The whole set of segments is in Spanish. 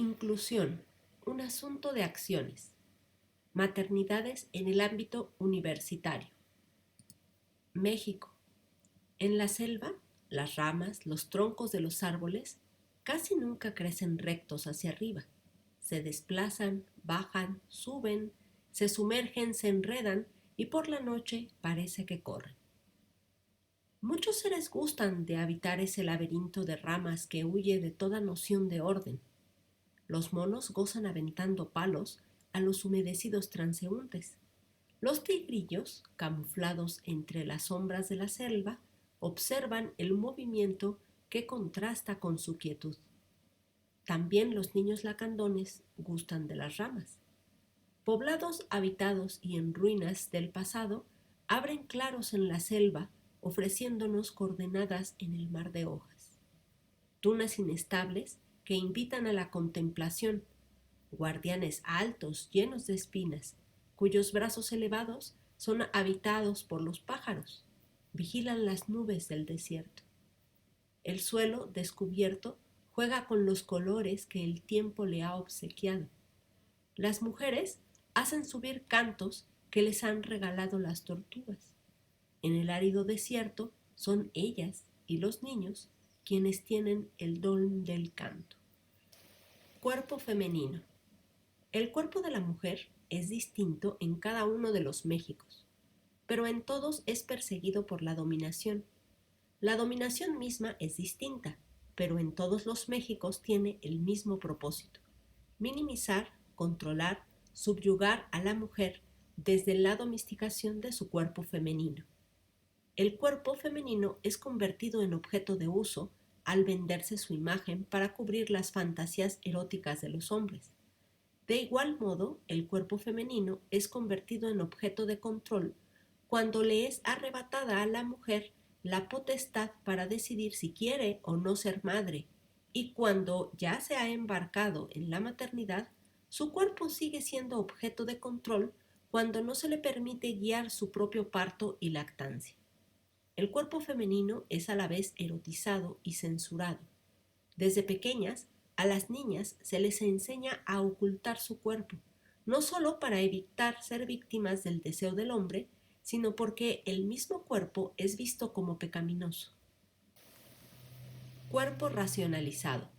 Inclusión, un asunto de acciones. Maternidades en el ámbito universitario. México. En la selva, las ramas, los troncos de los árboles casi nunca crecen rectos hacia arriba. Se desplazan, bajan, suben, se sumergen, se enredan y por la noche parece que corren. Muchos seres gustan de habitar ese laberinto de ramas que huye de toda noción de orden. Los monos gozan aventando palos a los humedecidos transeúntes. Los tigrillos, camuflados entre las sombras de la selva, observan el movimiento que contrasta con su quietud. También los niños lacandones gustan de las ramas. Poblados habitados y en ruinas del pasado abren claros en la selva, ofreciéndonos coordenadas en el mar de hojas. Dunas inestables que invitan a la contemplación, guardianes altos llenos de espinas, cuyos brazos elevados son habitados por los pájaros, vigilan las nubes del desierto. El suelo descubierto juega con los colores que el tiempo le ha obsequiado. Las mujeres hacen subir cantos que les han regalado las tortugas. En el árido desierto son ellas y los niños quienes tienen el don del canto. Cuerpo femenino. El cuerpo de la mujer es distinto en cada uno de los Méxicos, pero en todos es perseguido por la dominación. La dominación misma es distinta, pero en todos los Méxicos tiene el mismo propósito: minimizar, controlar, subyugar a la mujer desde la domesticación de su cuerpo femenino. El cuerpo femenino es convertido en objeto de uso al venderse su imagen para cubrir las fantasías eróticas de los hombres. De igual modo, el cuerpo femenino es convertido en objeto de control cuando le es arrebatada a la mujer la potestad para decidir si quiere o no ser madre, y cuando ya se ha embarcado en la maternidad, su cuerpo sigue siendo objeto de control cuando no se le permite guiar su propio parto y lactancia. El cuerpo femenino es a la vez erotizado y censurado. Desde pequeñas, a las niñas se les enseña a ocultar su cuerpo, no solo para evitar ser víctimas del deseo del hombre, sino porque el mismo cuerpo es visto como pecaminoso. Cuerpo racionalizado.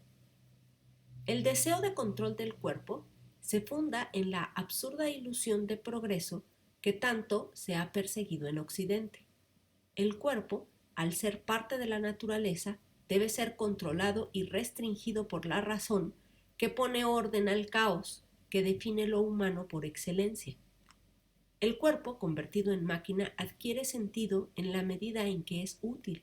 El deseo de control del cuerpo se funda en la absurda ilusión de progreso que tanto se ha perseguido en Occidente. El cuerpo, al ser parte de la naturaleza, debe ser controlado y restringido por la razón, que pone orden al caos, que define lo humano por excelencia. El cuerpo, convertido en máquina, adquiere sentido en la medida en que es útil.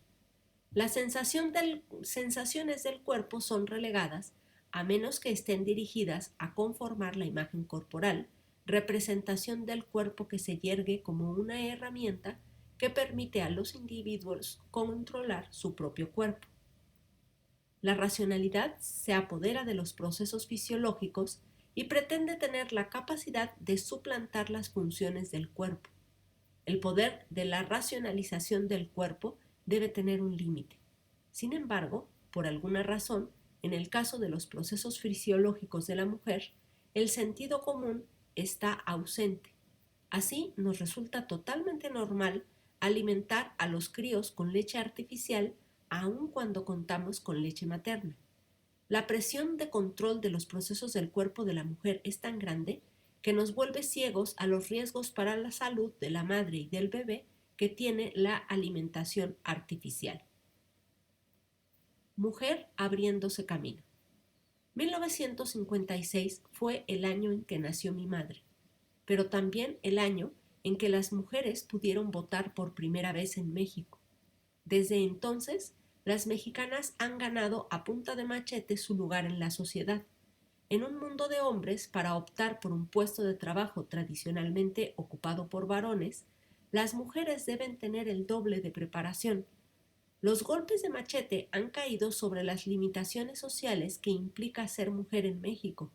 Las sensaciones del cuerpo son relegadas, a menos que estén dirigidas a conformar la imagen corporal, representación del cuerpo que se yergue como una herramienta que permite a los individuos controlar su propio cuerpo. La racionalidad se apodera de los procesos fisiológicos y pretende tener la capacidad de suplantar las funciones del cuerpo. El poder de la racionalización del cuerpo debe tener un límite. Sin embargo, por alguna razón, en el caso de los procesos fisiológicos de la mujer, el sentido común está ausente. Así nos resulta totalmente normal alimentar a los críos con leche artificial aun cuando contamos con leche materna. La presión de control de los procesos del cuerpo de la mujer es tan grande que nos vuelve ciegos a los riesgos para la salud de la madre y del bebé que tiene la alimentación artificial. Mujer abriéndose camino. 1956 fue el año en que nació mi madre, pero también el año en que las mujeres pudieron votar por primera vez en México. Desde entonces, las mexicanas han ganado a punta de machete su lugar en la sociedad. En un mundo de hombres, para optar por un puesto de trabajo tradicionalmente ocupado por varones, las mujeres deben tener el doble de preparación. Los golpes de machete han caído sobre las limitaciones sociales que implica ser mujer en México,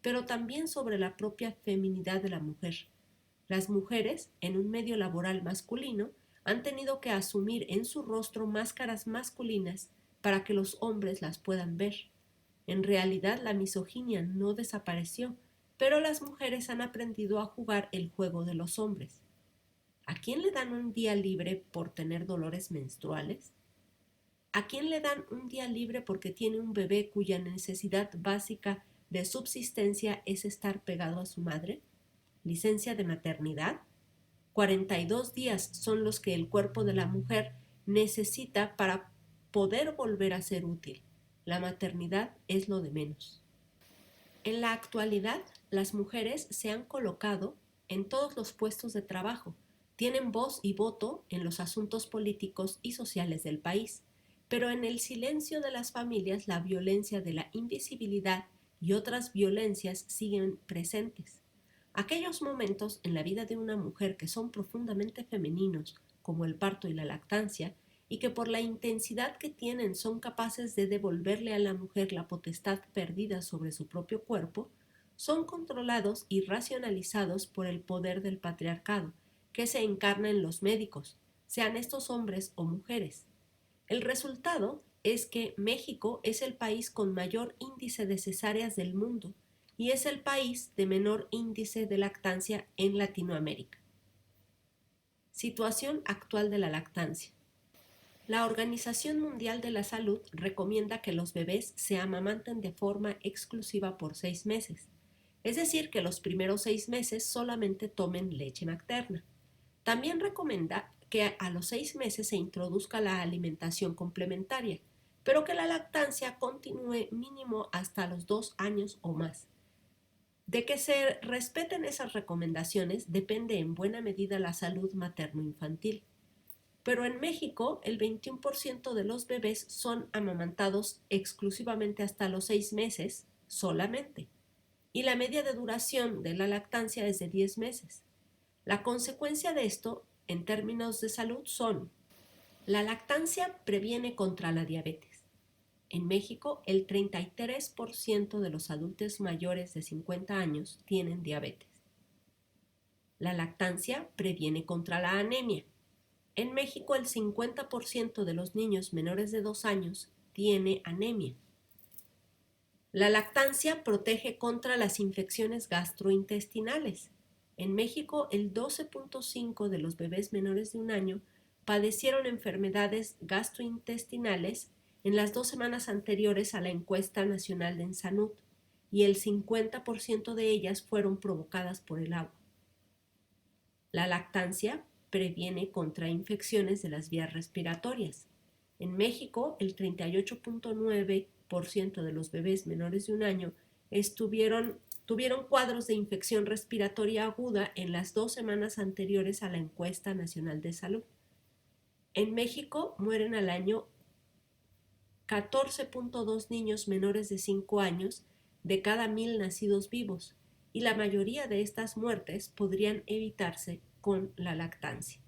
pero también sobre la propia feminidad de la mujer. Las mujeres, en un medio laboral masculino, han tenido que asumir en su rostro máscaras masculinas para que los hombres las puedan ver. En realidad la misoginia no desapareció, pero las mujeres han aprendido a jugar el juego de los hombres. ¿A quién le dan un día libre por tener dolores menstruales? ¿A quién le dan un día libre porque tiene un bebé cuya necesidad básica de subsistencia es estar pegado a su madre? ¿Licencia de maternidad? 42 días son los que el cuerpo de la mujer necesita para poder volver a ser útil. La maternidad es lo de menos. En la actualidad, las mujeres se han colocado en todos los puestos de trabajo, tienen voz y voto en los asuntos políticos y sociales del país, pero en el silencio de las familias la violencia de la invisibilidad y otras violencias siguen presentes. Aquellos momentos en la vida de una mujer que son profundamente femeninos, como el parto y la lactancia, y que por la intensidad que tienen son capaces de devolverle a la mujer la potestad perdida sobre su propio cuerpo, son controlados y racionalizados por el poder del patriarcado, que se encarna en los médicos, sean estos hombres o mujeres. El resultado es que México es el país con mayor índice de cesáreas del mundo y es el país de menor índice de lactancia en Latinoamérica. Situación actual de la lactancia. La Organización Mundial de la Salud recomienda que los bebés se amamanten de forma exclusiva por 6 meses, es decir, que los primeros 6 meses solamente tomen leche materna. También recomienda que a los 6 meses se introduzca la alimentación complementaria, pero que la lactancia continúe mínimo hasta los 2 años o más. De que se respeten esas recomendaciones depende en buena medida la salud materno-infantil. Pero en México el 21% de los bebés son amamantados exclusivamente hasta los 6 meses solamente, y la media de duración de la lactancia es de 10 meses. La consecuencia de esto, en términos de salud, son: la lactancia previene contra la diabetes. En México, el 33% de los adultos mayores de 50 años tienen diabetes. La lactancia previene contra la anemia. En México, el 50% de los niños menores de 2 años tiene anemia. La lactancia protege contra las infecciones gastrointestinales. En México, el 12.5% de los bebés menores de 1 año padecieron enfermedades gastrointestinales en las 2 semanas anteriores a la encuesta nacional de salud, y el 50% de ellas fueron provocadas por el agua. La lactancia previene contra infecciones de las vías respiratorias. En México, el 38.9% de los bebés menores de 1 año tuvieron cuadros de infección respiratoria aguda en las 2 semanas anteriores a la encuesta nacional de salud. En México mueren al año 14.2 niños menores de 5 años de cada 1,000 nacidos vivos, y la mayoría de estas muertes podrían evitarse con la lactancia.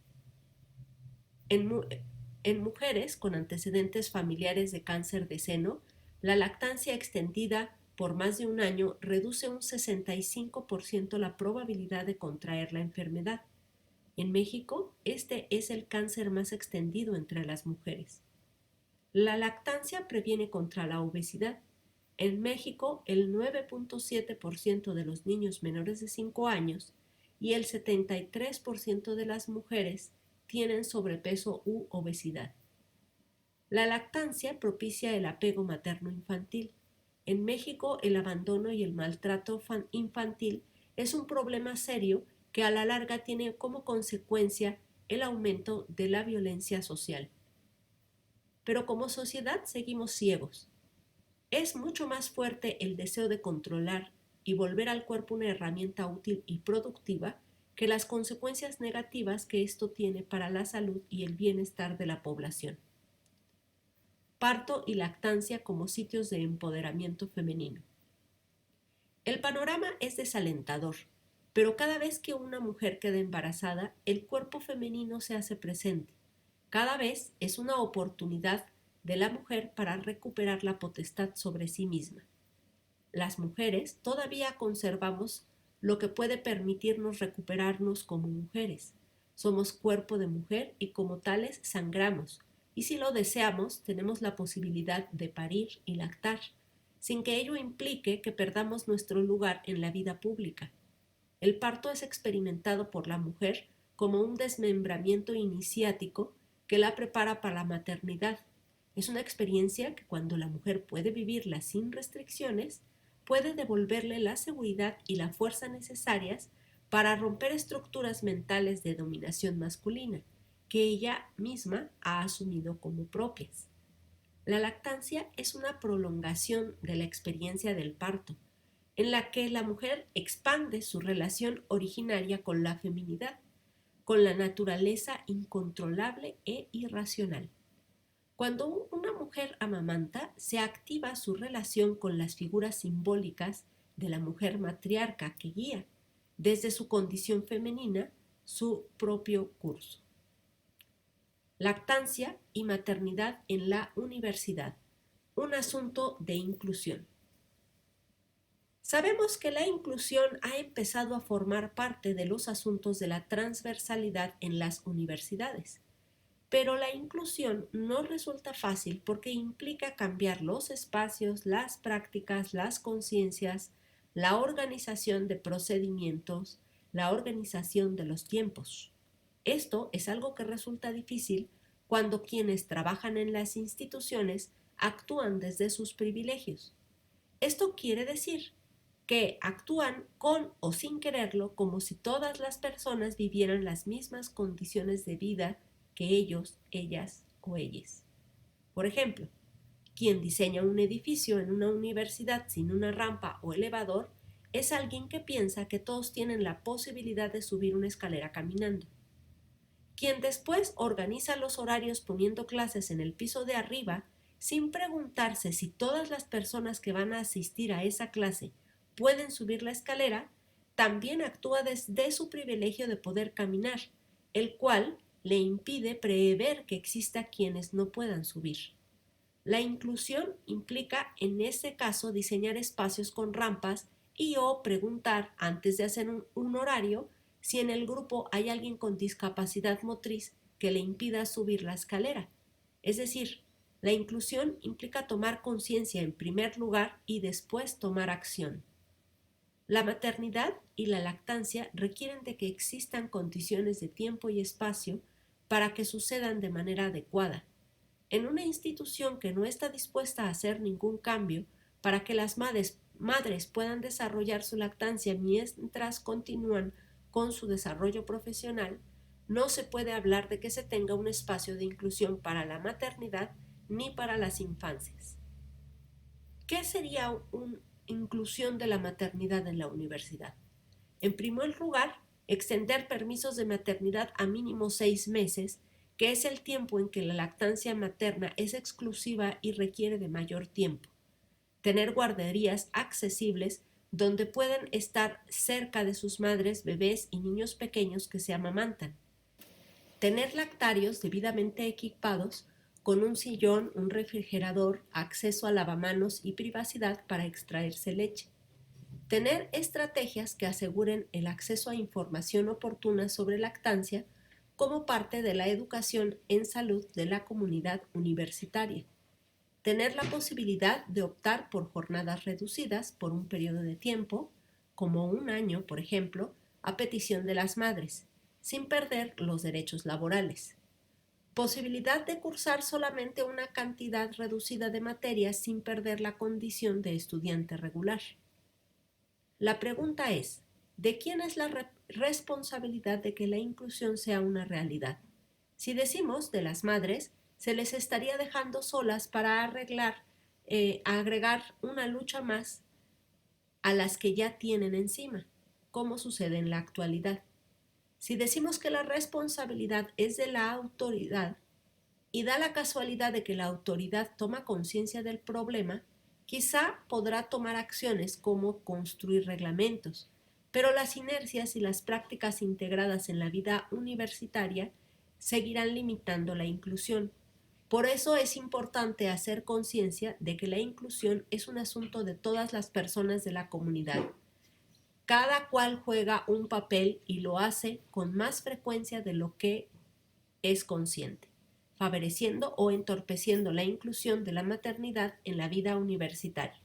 En mujeres con antecedentes familiares de cáncer de seno, la lactancia extendida por más de 1 año reduce un 65% la probabilidad de contraer la enfermedad. En México, este es el cáncer más extendido entre las mujeres. La lactancia previene contra la obesidad. En México, el 9.7% de los niños menores de 5 años y el 73% de las mujeres tienen sobrepeso u obesidad. La lactancia propicia el apego materno-infantil. En México, el abandono y el maltrato infantil es un problema serio que a la larga tiene como consecuencia el aumento de la violencia social. Pero como sociedad seguimos ciegos. Es mucho más fuerte el deseo de controlar y volver al cuerpo una herramienta útil y productiva que las consecuencias negativas que esto tiene para la salud y el bienestar de la población. Parto y lactancia como sitios de empoderamiento femenino. El panorama es desalentador, pero cada vez que una mujer queda embarazada, el cuerpo femenino se hace presente. Cada vez es una oportunidad de la mujer para recuperar la potestad sobre sí misma. Las mujeres todavía conservamos lo que puede permitirnos recuperarnos como mujeres. Somos cuerpo de mujer y como tales sangramos, y si lo deseamos tenemos la posibilidad de parir y lactar. sin que ello implique que perdamos nuestro lugar en la vida pública. El parto es experimentado por la mujer como un desmembramiento iniciático que la prepara para la maternidad. Es una experiencia que cuando la mujer puede vivirla sin restricciones, puede devolverle la seguridad y la fuerza necesarias para romper estructuras mentales de dominación masculina que ella misma ha asumido como propias. La lactancia es una prolongación de la experiencia del parto, en la que la mujer expande su relación originaria con la feminidad, con la naturaleza incontrolable e irracional. Cuando una mujer amamanta, se activa su relación con las figuras simbólicas de la mujer matriarca que guía, desde su condición femenina, su propio curso. Lactancia y maternidad en la universidad. Un asunto de inclusión. Sabemos que la inclusión ha empezado a formar parte de los asuntos de la transversalidad en las universidades, pero la inclusión no resulta fácil porque implica cambiar los espacios, las prácticas, las conciencias, la organización de procedimientos, la organización de los tiempos. Esto es algo que resulta difícil cuando quienes trabajan en las instituciones actúan desde sus privilegios. Esto quiere decir que actúan con o sin quererlo como si todas las personas vivieran las mismas condiciones de vida que ellos, ellas o ellas. Por ejemplo, quien diseña un edificio en una universidad sin una rampa o elevador es alguien que piensa que todos tienen la posibilidad de subir una escalera caminando. Quien después organiza los horarios poniendo clases en el piso de arriba sin preguntarse si todas las personas que van a asistir a esa clase pueden subir la escalera, también actúa desde su privilegio de poder caminar, el cual le impide prever que exista quienes no puedan subir. La inclusión implica en ese caso diseñar espacios con rampas y o preguntar antes de hacer un horario si en el grupo hay alguien con discapacidad motriz que le impida subir la escalera. Es decir, la inclusión implica tomar conciencia en primer lugar y después tomar acción. La maternidad y la lactancia requieren de que existan condiciones de tiempo y espacio para que sucedan de manera adecuada. En una institución que no está dispuesta a hacer ningún cambio para que las madres puedan desarrollar su lactancia mientras continúan con su desarrollo profesional, no se puede hablar de que se tenga un espacio de inclusión para la maternidad ni para las infancias. ¿Qué sería una inclusión de la maternidad en la universidad? En primer lugar, extender permisos de maternidad a mínimo 6 meses, que es el tiempo en que la lactancia materna es exclusiva y requiere de mayor tiempo. Tener guarderías accesibles donde pueden estar cerca de sus madres, bebés y niños pequeños que se amamantan. Tener lactarios debidamente equipados con un sillón, un refrigerador, acceso a lavamanos y privacidad para extraerse leche. Tener estrategias que aseguren el acceso a información oportuna sobre lactancia como parte de la educación en salud de la comunidad universitaria. Tener la posibilidad de optar por jornadas reducidas por un periodo de tiempo, como un año, por ejemplo, a petición de las madres, sin perder los derechos laborales. Posibilidad de cursar solamente una cantidad reducida de materias sin perder la condición de estudiante regular. La pregunta es, ¿de quién es la responsabilidad de que la inclusión sea una realidad? Si decimos de las madres, se les estaría dejando solas para agregar una lucha más a las que ya tienen encima, como sucede en la actualidad. Si decimos que la responsabilidad es de la autoridad y da la casualidad de que la autoridad toma conciencia del problema, quizá podrá tomar acciones como construir reglamentos, pero las inercias y las prácticas integradas en la vida universitaria seguirán limitando la inclusión. Por eso es importante hacer conciencia de que la inclusión es un asunto de todas las personas de la comunidad. Cada cual juega un papel y lo hace con más frecuencia de lo que es consciente, favoreciendo o entorpeciendo la inclusión de la maternidad en la vida universitaria.